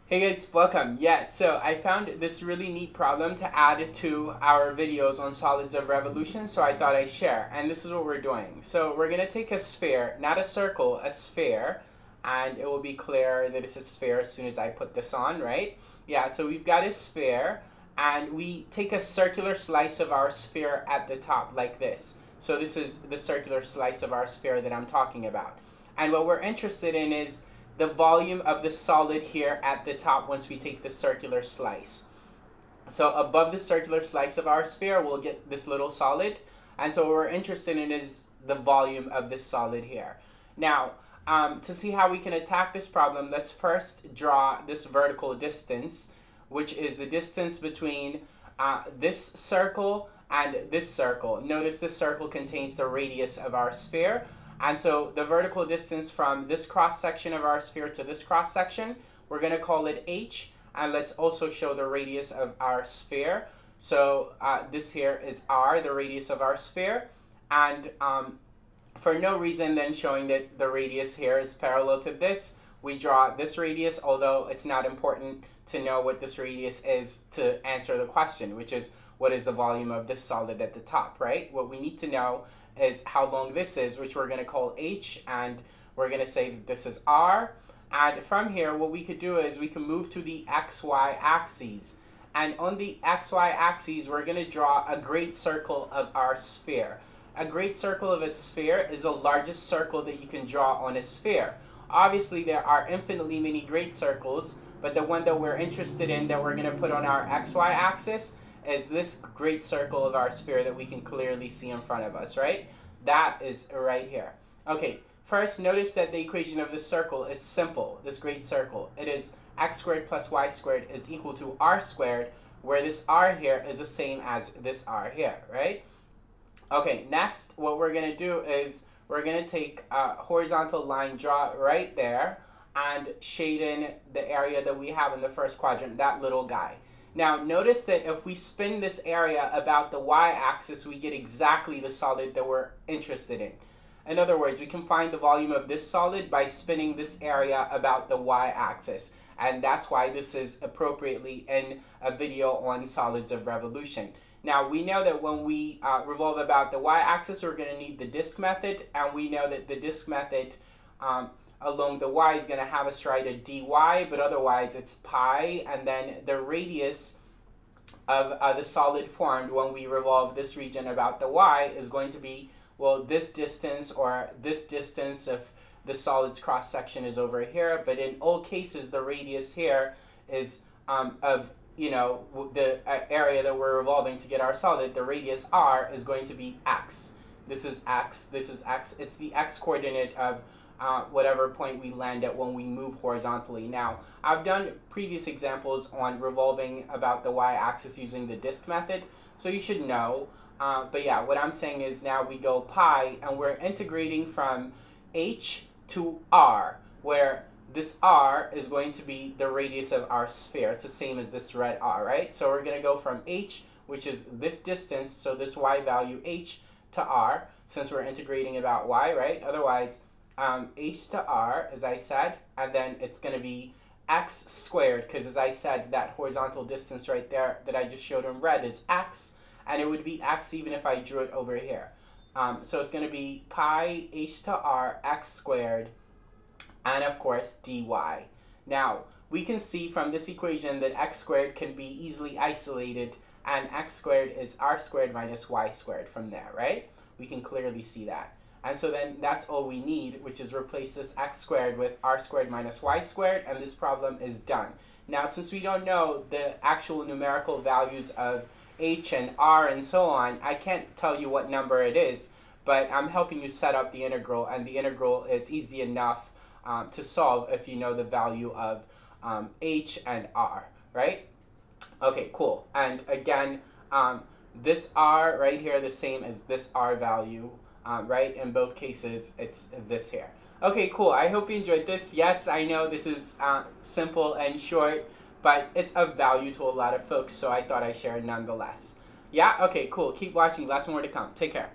Hey guys, welcome. Yeah, so I found this really neat problem to add to our videos on solids of revolution, so I thought I'd share. And this is what we're doing. So we're going to take a sphere, not a circle, a sphere, and it will be clear that it's a sphere as soon as I put this on, right? Yeah, so we've got a sphere, and we take a circular slice of our sphere at the top like this. So this is the circular slice of our sphere that I'm talking about. And what we're interested in is the volume of the solid here at the top once we take the circular slice. So above the circular slice of our sphere, we'll get this little solid. And so what we're interested in is the volume of this solid here. Now, to see how we can attack this problem, let's first draw this vertical distance, which is the distance between this circle and this circle. Notice this circle contains the radius of our sphere. And so the vertical distance from this cross section of our sphere to this cross section, we're going to call it h. And let's also show the radius of our sphere. So this here is r, the radius of our sphere. And for no reason then showing that the radius here is parallel to this, we draw this radius, although it's not important to know what this radius is to answer the question, which is what is the volume of this solid at the top, right? What we need to know is how long this is, which we're going to call h, and we're going to say that this is r. And from here, what we could do is we can move to the xy axes. And on the xy axes, we're going to draw a great circle of our sphere. A great circle of a sphere is the largest circle that you can draw on a sphere. Obviously, there are infinitely many great circles, but the one that we're interested in that we're going to put on our xy axis is this great circle of our sphere that we can clearly see in front of us, right? That is right here. Okay, first notice that the equation of this circle is simple, this great circle. It is x squared plus y squared is equal to r squared, where this r here is the same as this r here, right? Okay, next, what we're going to do is we're going to take a horizontal line, draw it right there, and shade in the area that we have in the first quadrant, that little guy. Now, notice that if we spin this area about the y-axis, we get exactly the solid that we're interested in. In other words, we can find the volume of this solid by spinning this area about the y-axis. And that's why this is appropriately in a video on solids of revolution. Now, we know that when we revolve about the y-axis, we're going to need the disk method. And we know that the disk method along the y is going to have us write a dy, but otherwise it's pi, and then the radius of the solid formed when we revolve this region about the y is going to be, well, this distance, or this distance if the solid's cross section is over here. But in all cases, the radius here is of, you know, the area that we're revolving to get our solid. The radius r is going to be x. This is x, this is x. It's the x coordinate of whatever point we land at when we move horizontally. Now, I've done previous examples on revolving about the y-axis using the disk method, so you should know. But yeah, what I'm saying is now we go pi, and we're integrating from h to r, where this r is going to be the radius of our sphere. It's the same as this red r, right? So we're going to go from h, which is this distance, so this y value h, to r, since we're integrating about y, right? Otherwise, h to r, as I said, and then it's going to be x squared, because as I said, that horizontal distance right there that I just showed in red is x, and it would be x even if I drew it over here. So it's going to be pi h to r x squared, and of course dy. Now, we can see from this equation that x squared can be easily isolated, and x squared is r squared minus y squared from there, right? We can clearly see that. And so then that's all we need, which is replace this x squared with r squared minus y squared, and this problem is done. Now, since we don't know the actual numerical values of h and r and so on, I can't tell you what number it is, but I'm helping you set up the integral, and the integral is easy enough to solve if you know the value of h and r, right? Okay, cool. And again, this r right here, the same as this r value. Right? In both cases, it's this here. Okay, cool. I hope you enjoyed this. Yes, I know this is simple and short, but it's of value to a lot of folks, so I thought I'd share it nonetheless. Yeah? Okay, cool. Keep watching. Lots more to come. Take care.